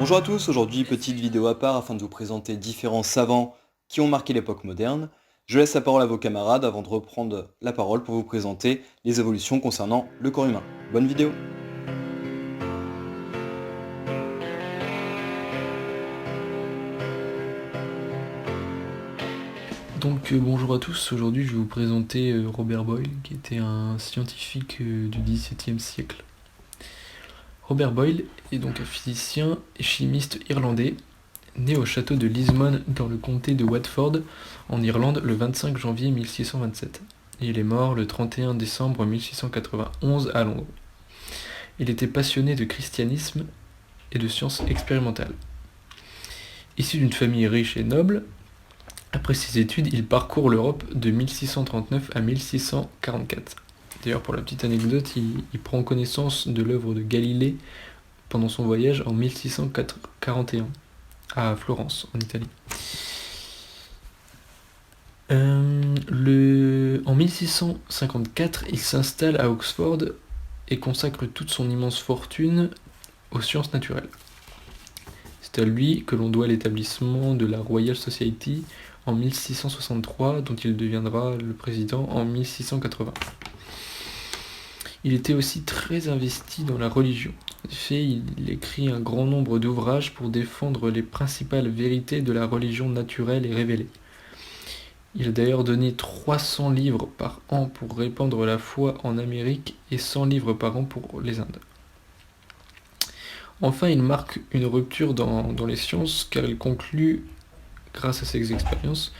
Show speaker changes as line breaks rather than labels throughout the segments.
Bonjour à tous, aujourd'hui petite vidéo à part afin de vous présenter différents savants qui ont marqué l'époque moderne. Je laisse la parole à vos camarades avant de reprendre la parole pour vous présenter les évolutions concernant le corps humain. Bonne vidéo!
Bonjour à tous, aujourd'hui je vais vous présenter Robert Boyle, qui était un scientifique du XVIIe siècle. Robert Boyle est donc un physicien et chimiste irlandais, né au château de Lismore dans le comté de Watford, en Irlande, le 25 janvier 1627. Et il est mort le 31 décembre 1691 à Londres. Il était passionné de christianisme et de sciences expérimentales. Issu d'une famille riche et noble, après ses études, il parcourt l'Europe de 1639 à 1644. D'ailleurs, pour la petite anecdote, il prend connaissance de l'œuvre de Galilée pendant son voyage en 1641 à Florence, en Italie. En 1654, il s'installe à Oxford et consacre toute son immense fortune aux sciences naturelles. C'est à lui que l'on doit l'établissement de la Royal Society en 1663, dont il deviendra le président en 1680. Il était aussi très investi dans la religion. En effet, il écrit un grand nombre d'ouvrages pour défendre les principales vérités de la religion naturelle et révélée. Il a d'ailleurs donné 300 livres par an pour répandre la foi en Amérique et 100 livres par an pour les Indes. Enfin, il marque une rupture dans les sciences car il conclut, grâce à ses expériences,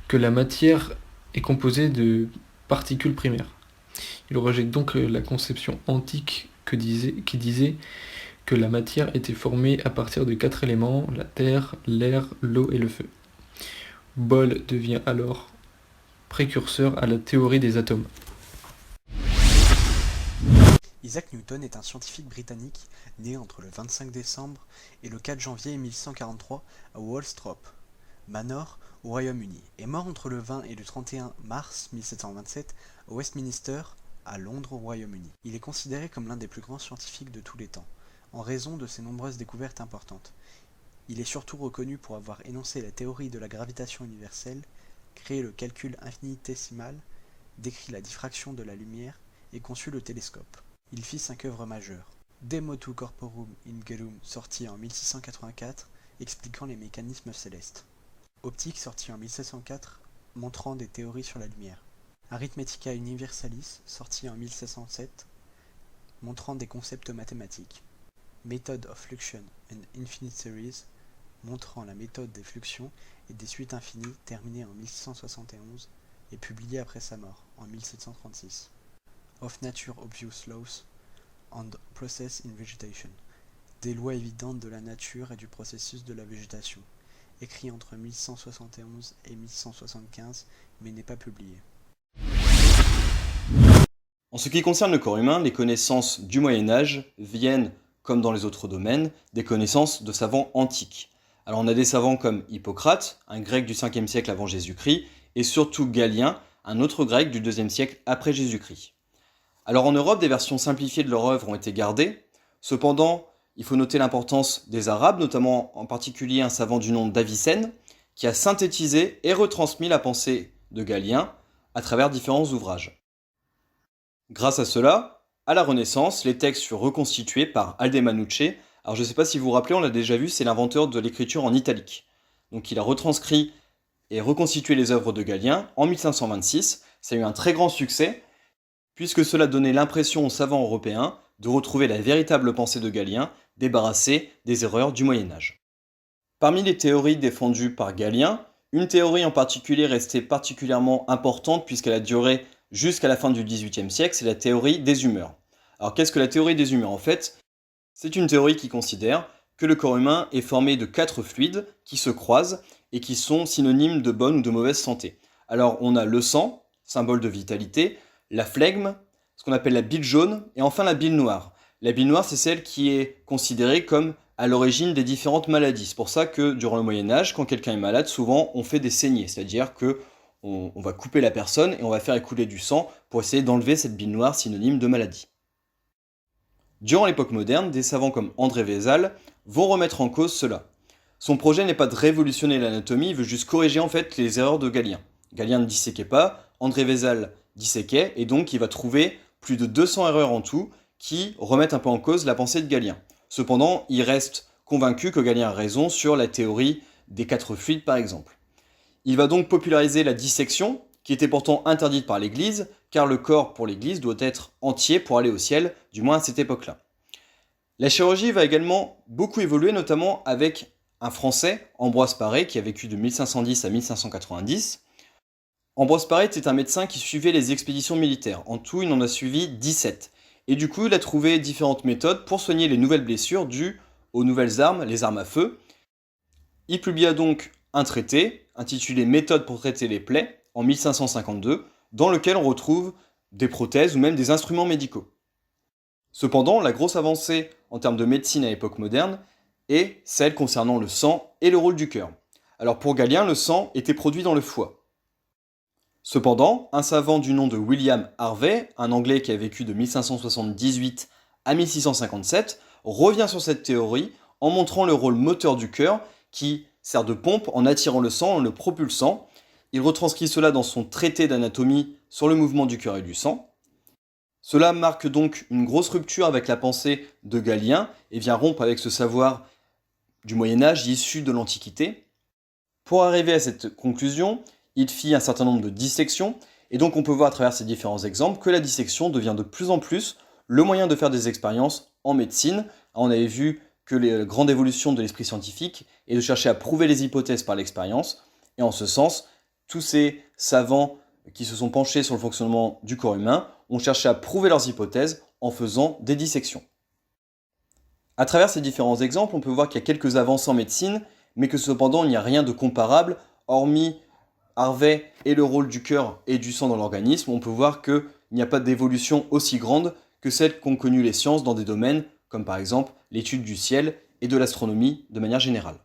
que la matière est composée de particules primaires. Il rejette donc la conception antique qui disait que la matière était formée à partir de 4 éléments, la terre, l'air, l'eau et le feu. Boyle devient alors précurseur à la théorie des atomes.
Isaac Newton est un scientifique britannique né entre le 25 décembre et le 4 janvier 1143 à Woolsthorpe Manor, au Royaume-Uni, et mort entre le 20 et le 31 mars 1727 à Westminster, à Londres, au Royaume-Uni. Il est considéré comme l'un des plus grands scientifiques de tous les temps, en raison de ses nombreuses découvertes importantes. Il est surtout reconnu pour avoir énoncé la théorie de la gravitation universelle, créé le calcul infinitésimal, décrit la diffraction de la lumière et conçu le télescope. Il fit 5 œuvres majeures. De motu corporum ingerum, sorti en 1684, expliquant les mécanismes célestes. Optique, sorti en 1704, montrant des théories sur la lumière. Arithmetica Universalis, sorti en 1707, montrant des concepts mathématiques. Method of Fluxion and Infinite Series, montrant la méthode des fluxions et des suites infinies, terminée en 1671 et publiée après sa mort, en 1736. Of Nature Obvious Laws and Process in Vegetation, des lois évidentes de la nature et du processus de la végétation, écrit entre 1171 et 1175, mais n'est pas publié.
En ce qui concerne le corps humain, les connaissances du Moyen-Âge viennent, comme dans les autres domaines, des connaissances de savants antiques. Alors on a des savants comme Hippocrate, un grec du 5e siècle avant Jésus-Christ, et surtout Galien, un autre grec du 2e siècle après Jésus-Christ. Alors en Europe, des versions simplifiées de leurs œuvres ont été gardées. Cependant, il faut noter l'importance des Arabes, notamment en particulier un savant du nom d'Avicenne, qui a synthétisé et retransmis la pensée de Galien à travers différents ouvrages. Grâce à cela, à la Renaissance, les textes furent reconstitués par Aldemanucci. Alors je ne sais pas si vous vous rappelez, on l'a déjà vu, c'est l'inventeur de l'écriture en italique. Donc il a retranscrit et reconstitué les œuvres de Galien en 1526. Ça a eu un très grand succès, puisque cela donnait l'impression aux savants européens de retrouver la véritable pensée de Galien, débarrassée des erreurs du Moyen-Âge. Parmi les théories défendues par Galien, une théorie en particulier restait particulièrement importante puisqu'elle a duré jusqu'à la fin du XVIIIe siècle, c'est la théorie des humeurs. Alors qu'est-ce que la théorie des humeurs? En fait, c'est une théorie qui considère que le corps humain est formé de 4 fluides qui se croisent et qui sont synonymes de bonne ou de mauvaise santé. Alors on a le sang, symbole de vitalité, la flegme, ce qu'on appelle la bile jaune, et enfin la bile noire. La bile noire, c'est celle qui est considérée comme à l'origine des différentes maladies. C'est pour ça que durant le Moyen-Âge, quand quelqu'un est malade, souvent on fait des saignées, c'est-à-dire que on va couper la personne et on va faire écouler du sang pour essayer d'enlever cette bile noire synonyme de maladie. Durant l'époque moderne, des savants comme André Vézal vont remettre en cause cela. Son projet n'est pas de révolutionner l'anatomie, il veut juste corriger en fait les erreurs de Galien. Galien ne disséquait pas, André Vézal disséquait, et donc il va trouver plus de 200 erreurs en tout qui remettent un peu en cause la pensée de Galien. Cependant, il reste convaincu que Galien a raison sur la théorie des 4 fluides par exemple. Il va donc populariser la dissection, qui était pourtant interdite par l'Église, car le corps pour l'Église doit être entier pour aller au ciel, du moins à cette époque-là. La chirurgie va également beaucoup évoluer, notamment avec un Français, Ambroise Paré, qui a vécu de 1510 à 1590. Ambroise Paré était un médecin qui suivait les expéditions militaires. En tout, il en a suivi 17. Et du coup, il a trouvé différentes méthodes pour soigner les nouvelles blessures dues aux nouvelles armes, les armes à feu. Il publia donc un traité intitulé Méthode pour traiter les plaies en 1552, dans lequel on retrouve des prothèses ou même des instruments médicaux. Cependant, la grosse avancée en termes de médecine à l'époque moderne est celle concernant le sang et le rôle du cœur. Alors pour Galien, le sang était produit dans le foie. Cependant, un savant du nom de William Harvey, un Anglais qui a vécu de 1578 à 1657, revient sur cette théorie en montrant le rôle moteur du cœur qui sert de pompe en attirant le sang, en le propulsant. Il retranscrit cela dans son traité d'anatomie sur le mouvement du cœur et du sang. Cela marque donc une grosse rupture avec la pensée de Galien et vient rompre avec ce savoir du Moyen-Âge issu de l'Antiquité. Pour arriver à cette conclusion, il fit un certain nombre de dissections, et donc on peut voir à travers ces différents exemples que la dissection devient de plus en plus le moyen de faire des expériences en médecine. On avait vu que les grandes évolutions de l'esprit scientifique est de chercher à prouver les hypothèses par l'expérience, et en ce sens, tous ces savants qui se sont penchés sur le fonctionnement du corps humain ont cherché à prouver leurs hypothèses en faisant des dissections. À travers ces différents exemples, on peut voir qu'il y a quelques avancées en médecine, mais que cependant il n'y a rien de comparable, hormis Harvey et le rôle du cœur et du sang dans l'organisme. On peut voir qu'il n'y a pas d'évolution aussi grande que celle qu'ont connues les sciences dans des domaines comme par exemple l'étude du ciel et de l'astronomie de manière générale.